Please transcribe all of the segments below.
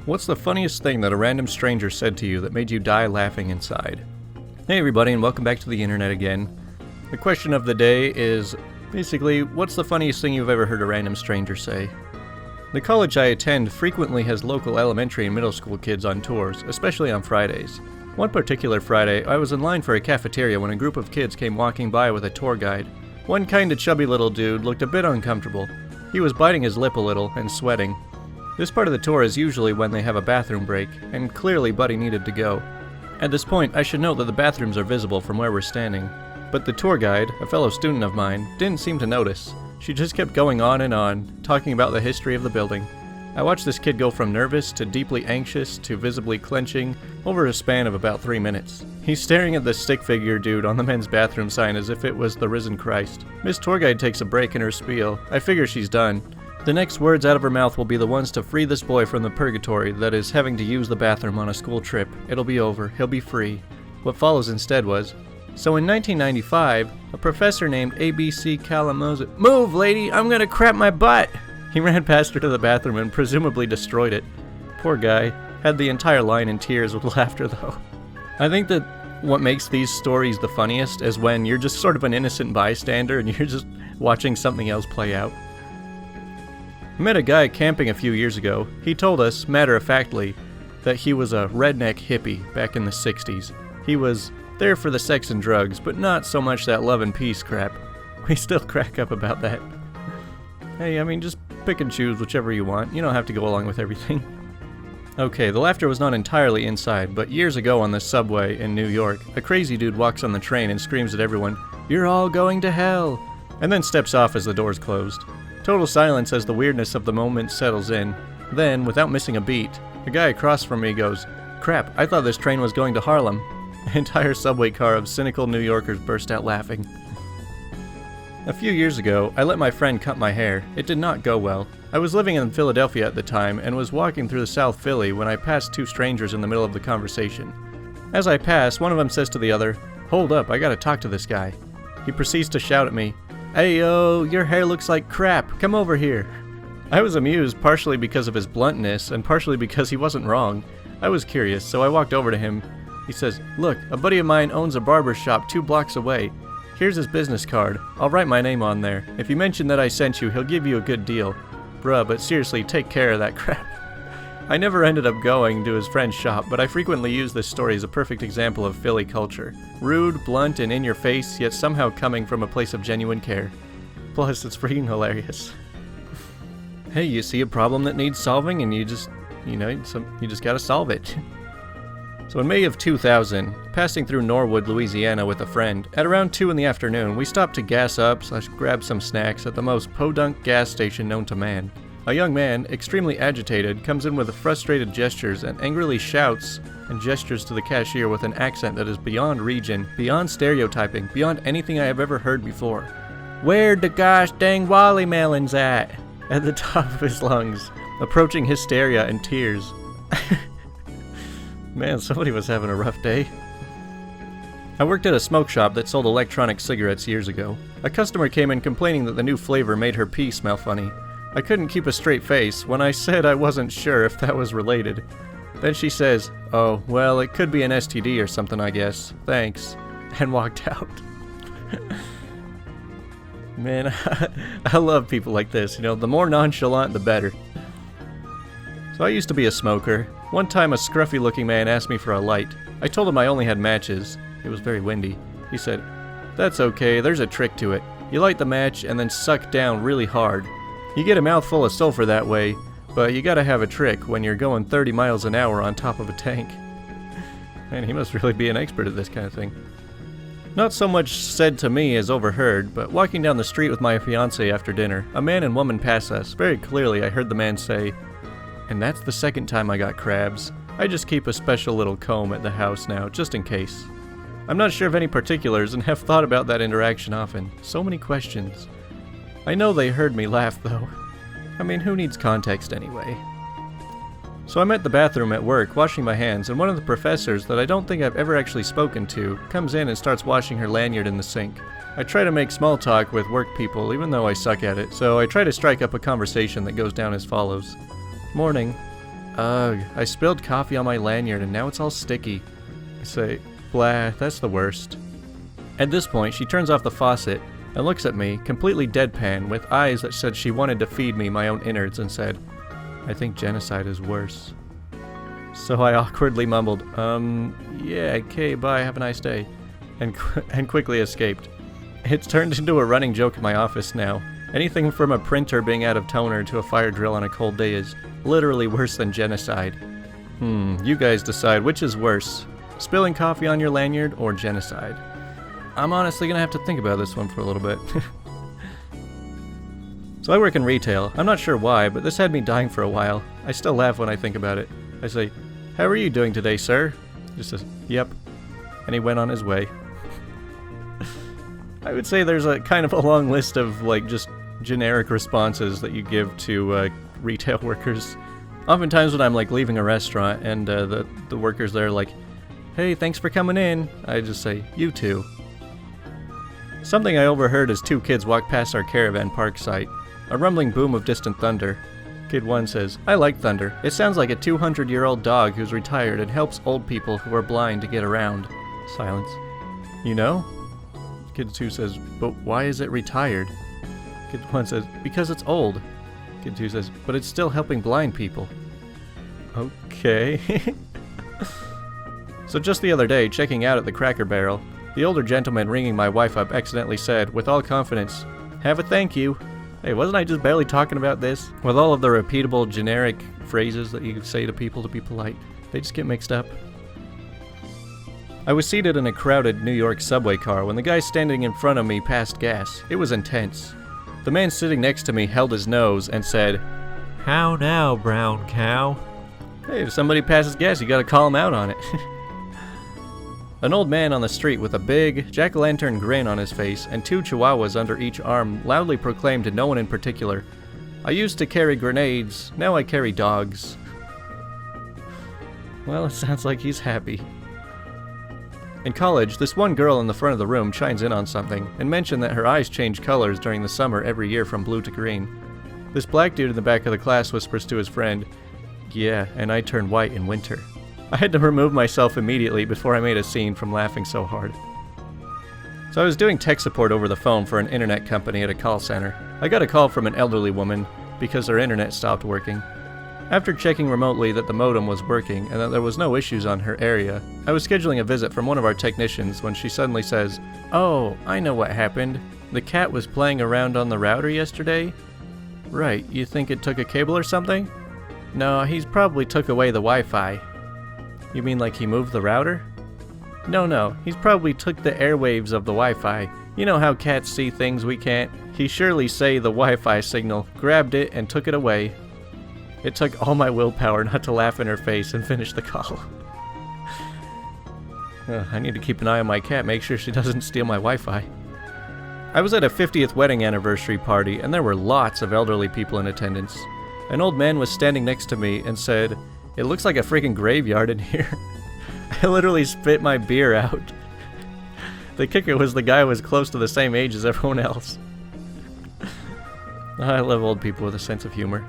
What's the funniest thing that a random stranger said to you that made you die laughing inside? Hey everybody, and welcome back to the internet again. The question of the day is basically, what's the funniest thing you've ever heard a random stranger say? The college I attend frequently has local elementary and middle school kids on tours, especially on Fridays. One particular Friday, I was in line for a cafeteria when a group of kids came walking by with a tour guide. One kinda chubby little dude looked a bit uncomfortable. He was biting his lip a little and sweating. This part of the tour is usually when they have a bathroom break, and clearly Buddy needed to go. At this point, I should note that the bathrooms are visible from where we're standing. But the tour guide, a fellow student of mine, didn't seem to notice. She just kept going on and on, talking about the history of the building. I watched this kid go from nervous to deeply anxious to visibly clenching over a span of about 3 minutes. He's staring at the stick figure dude on the men's bathroom sign as if it was the risen Christ. Miss Tour Guide takes a break in her spiel. I figure she's done. The next words out of her mouth will be the ones to free this boy from the purgatory that is having to use the bathroom on a school trip. It'll be over. He'll be free. What follows instead was, so in 1995, a professor named ABC Kalamose— "Move, lady! I'm gonna crap my butt!" He ran past her to the bathroom and presumably destroyed it. Poor guy. Had the entire line in tears with laughter, though. I think that what makes these stories the funniest is when you're just sort of an innocent bystander and you're just watching something else play out. I met a guy camping a few years ago. He told us, matter-of-factly, that he was a redneck hippie back in the 60s. He was there for the sex and drugs, but not so much that love and peace crap. We still crack up about that. Hey, I mean, just pick and choose whichever you want. You don't have to go along with everything. Okay, the laughter was not entirely inside, but years ago on the subway in New York, a crazy dude walks on the train and screams at everyone, "You're all going to hell!" and then steps off as the doors closed. Total silence as the weirdness of the moment settles in. Then, without missing a beat, the guy across from me goes, "Crap, I thought this train was going to Harlem." An entire subway car of cynical New Yorkers burst out laughing. A few years ago, I let my friend cut my hair. It did not go well. I was living in Philadelphia at the time and was walking through South Philly when I passed two strangers in the middle of the conversation. As I pass, one of them says to the other, "Hold up, I gotta talk to this guy." He proceeds to shout at me, "Hey yo, your hair looks like crap, come over here." I was amused, partially because of his bluntness and partially because he wasn't wrong. I was curious, so I walked over to him. He says, "Look, a buddy of mine owns a barber shop 2 blocks away. Here's his business card. I'll write my name on there. If you mention that I sent you, he'll give you a good deal." Bruh, but seriously, take care of that crap. I never ended up going to his friend's shop, but I frequently use this story as a perfect example of Philly culture. Rude, blunt, and in your face, yet somehow coming from a place of genuine care. Plus, it's freaking hilarious. Hey, you see a problem that needs solving and you just gotta solve it. So in May of 2000, passing through Norwood, Louisiana with a friend, at around 2 in the afternoon, we stopped to gas up / grab some snacks at the most podunk gas station known to man. A young man, extremely agitated, comes in with frustrated gestures and angrily shouts and gestures to the cashier with an accent that is beyond region, beyond stereotyping, beyond anything I have ever heard before. "Where the gosh dang Wally melons at?" at the top of his lungs, approaching hysteria and tears. Man, somebody was having a rough day. I worked at a smoke shop that sold electronic cigarettes years ago. A customer came in complaining that the new flavor made her pee smell funny. I couldn't keep a straight face when I said I wasn't sure if that was related. Then she says, "Oh, well, it could be an STD or something, I guess. Thanks," and walked out. Man, I love people like this. The more nonchalant, the better. So I used to be a smoker. One time a scruffy-looking man asked me for a light. I told him I only had matches. It was very windy. He said, "That's okay, there's a trick to it. You light the match and then suck down really hard. You get a mouthful of sulfur that way, but you gotta have a trick when you're going 30 miles an hour on top of a tank." Man, he must really be an expert at this kind of thing. Not so much said to me as overheard, but walking down the street with my fiancé after dinner, a man and woman pass us. Very clearly I heard the man say, "And that's the second time I got crabs. I just keep a special little comb at the house now, just in case." I'm not sure of any particulars and have thought about that interaction often. So many questions. I know they heard me laugh, though. I mean, who needs context anyway? So I'm at the bathroom at work, washing my hands, and one of the professors that I don't think I've ever actually spoken to comes in and starts washing her lanyard in the sink. I try to make small talk with work people, even though I suck at it, so I try to strike up a conversation that goes down as follows. "Morning." Ugh, I spilled coffee on my lanyard and now it's all sticky. I say, blah, that's the worst. At this point, she turns off the faucet and looks at me, completely deadpan, with eyes that said she wanted to feed me my own innards, and said, I think genocide is worse. So I awkwardly mumbled, yeah, okay, bye, have a nice day, and quickly escaped. It's turned into a running joke in my office now. Anything from a printer being out of toner to a fire drill on a cold day is literally worse than genocide. You guys decide which is worse, spilling coffee on your lanyard or genocide. I'm honestly gonna have to think about this one for a little bit. So I work in retail. I'm not sure why, but this had me dying for a while. I still laugh when I think about it. I say, how are you doing today, sir? He just says, yep. And he went on his way. I would say there's a kind of a long list of like just generic responses that you give to retail workers. Oftentimes when I'm like leaving a restaurant and the workers there are like, hey, thanks for coming in, I just say, you too. Something I overheard as two kids walked past our caravan park site. A rumbling boom of distant thunder. Kid 1 says, I like thunder. It sounds like a 200-year-old dog who's retired and helps old people who are blind to get around. Silence. You know? Kid 2 says, but why is it retired? Kid 1 says, because it's old. Kid 2 says, but it's still helping blind people. Okay. So just the other day, checking out at the Cracker Barrel, the older gentleman ringing my wife up accidentally said, with all confidence, have a thank you. Hey, wasn't I just barely talking about this? With all of the repeatable generic phrases that you say to people to be polite, they just get mixed up. I was seated in a crowded New York subway car when the guy standing in front of me passed gas. It was intense. The man sitting next to me held his nose and said, how now, brown cow? Hey, if somebody passes gas, you gotta call him out on it. An old man on the street with a big, jack-o'-lantern grin on his face and 2 chihuahuas under each arm loudly proclaimed to no one in particular, I used to carry grenades, now I carry dogs. Well, it sounds like he's happy. In college, this one girl in the front of the room chimes in on something and mentioned that her eyes change colors during the summer every year from blue to green. This black dude in the back of the class whispers to his friend, yeah, and I turn white in winter. I had to remove myself immediately before I made a scene from laughing so hard. So I was doing tech support over the phone for an internet company at a call center. I got a call from an elderly woman because her internet stopped working. After checking remotely that the modem was working and that there was no issues on her area, I was scheduling a visit from one of our technicians when she suddenly says, oh, I know what happened. The cat was playing around on the router yesterday? Right, you think it took a cable or something? No, he's probably took away the Wi-Fi. You mean like he moved the router? No, he's probably took the airwaves of the Wi-Fi. You know how cats see things we can't? He surely say the Wi-Fi signal, grabbed it, and took it away. It took all my willpower not to laugh in her face and finish the call. I need to keep an eye on my cat, make sure she doesn't steal my Wi-Fi. I was at a 50th wedding anniversary party, and there were lots of elderly people in attendance. An old man was standing next to me and said, it looks like a freaking graveyard in here. I literally spit my beer out. The kicker was the guy was close to the same age as everyone else. I love old people with a sense of humor.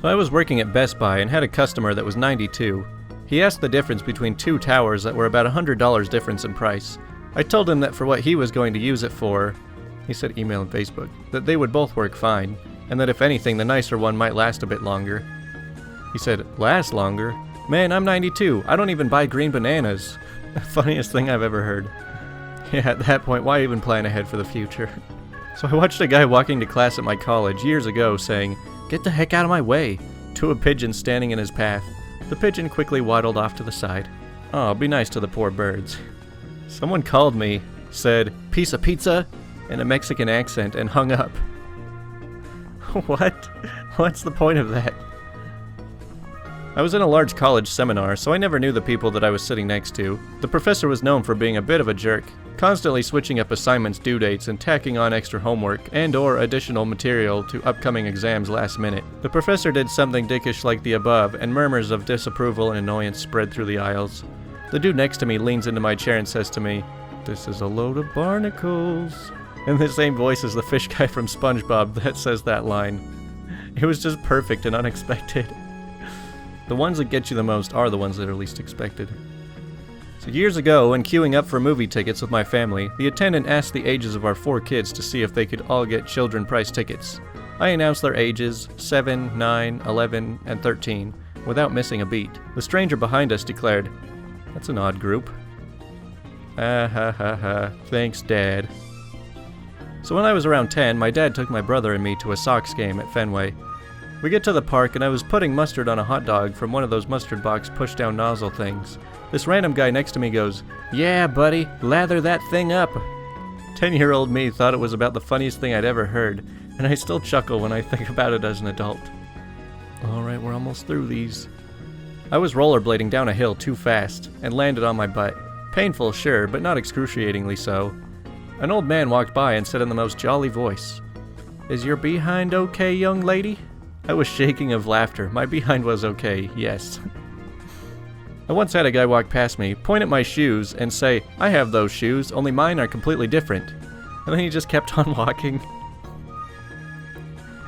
So I was working at Best Buy and had a customer that was 92. He asked the difference between 2 towers that were about $100 difference in price. I told him that for what he was going to use it for, he said email and Facebook, that they would both work fine, and that if anything the nicer one might last a bit longer. He said, last longer? Man, I'm 92. I don't even buy green bananas. Funniest thing I've ever heard. Yeah, at that point, why even plan ahead for the future? So I watched a guy walking to class at my college years ago saying, get the heck out of my way, to a pigeon standing in his path. The pigeon quickly waddled off to the side. Oh, be nice to the poor birds. Someone called me, said, piece of pizza, in a Mexican accent, and hung up. What? What's the point of that? I was in a large college seminar, so I never knew the people that I was sitting next to. The professor was known for being a bit of a jerk, constantly switching up assignments' due dates and tacking on extra homework and/or additional material to upcoming exams last minute. The professor did something dickish like the above, and murmurs of disapproval and annoyance spread through the aisles. The dude next to me leans into my chair and says to me, "This is a load of barnacles," in the same voice as the fish guy from SpongeBob that says that line. It was just perfect and unexpected. The ones that get you the most are the ones that are least expected. So years ago, when queuing up for movie tickets with my family, the attendant asked the ages of our 4 kids to see if they could all get children price tickets. I announced their ages, 7, 9, 11, and 13, without missing a beat. The stranger behind us declared, "That's an odd group." Ah ha ha ha, thanks Dad. So when I was around 10, my dad took my brother and me to a Sox game at Fenway. We get to the park and I was putting mustard on a hot dog from one of those mustard box push-down nozzle things. This random guy next to me goes, "Yeah, buddy, lather that thing up." 10-year-old me thought it was about the funniest thing I'd ever heard, and I still chuckle when I think about it as an adult. Alright, we're almost through these. I was rollerblading down a hill too fast, and landed on my butt. Painful, sure, but not excruciatingly so. An old man walked by and said in the most jolly voice, "Is your behind okay, young lady?" I was shaking of laughter. My behind was okay, yes. I once had a guy walk past me, point at my shoes, and say, "I have those shoes, only mine are completely different." And then he just kept on walking.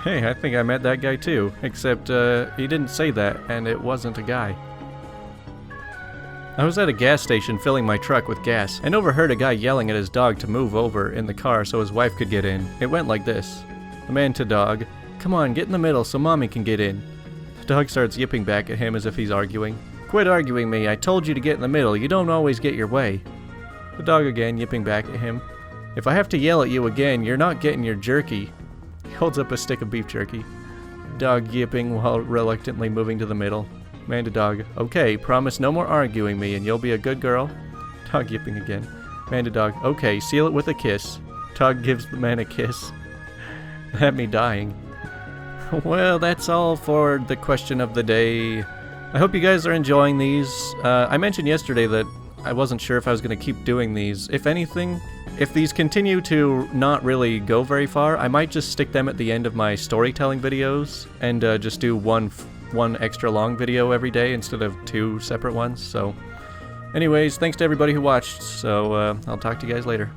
Hey, I think I met that guy too, except he didn't say that, and it wasn't a guy. I was at a gas station filling my truck with gas, and overheard a guy yelling at his dog to move over in the car so his wife could get in. It went like this. The man to dog, "Come on, get in the middle so mommy can get in." The dog starts yipping back at him as if he's arguing. "Quit arguing me, I told you to get in the middle, you don't always get your way." The dog again yipping back at him. "If I have to yell at you again, you're not getting your jerky." He holds up a stick of beef jerky. Dog yipping while reluctantly moving to the middle. Man to dog, "Okay, promise no more arguing me and you'll be a good girl." Dog yipping again. Man to dog, "Okay, seal it with a kiss." Dog gives the man a kiss. Had me dying. Well, that's all for the question of the day. I hope you guys are enjoying these. I mentioned yesterday that I wasn't sure if I was going to keep doing these. If anything, if these continue to not really go very far, I might just stick them at the end of my storytelling videos and just do one extra long video every day instead of 2 separate ones. So anyways, thanks to everybody who watched, so I'll talk to you guys later.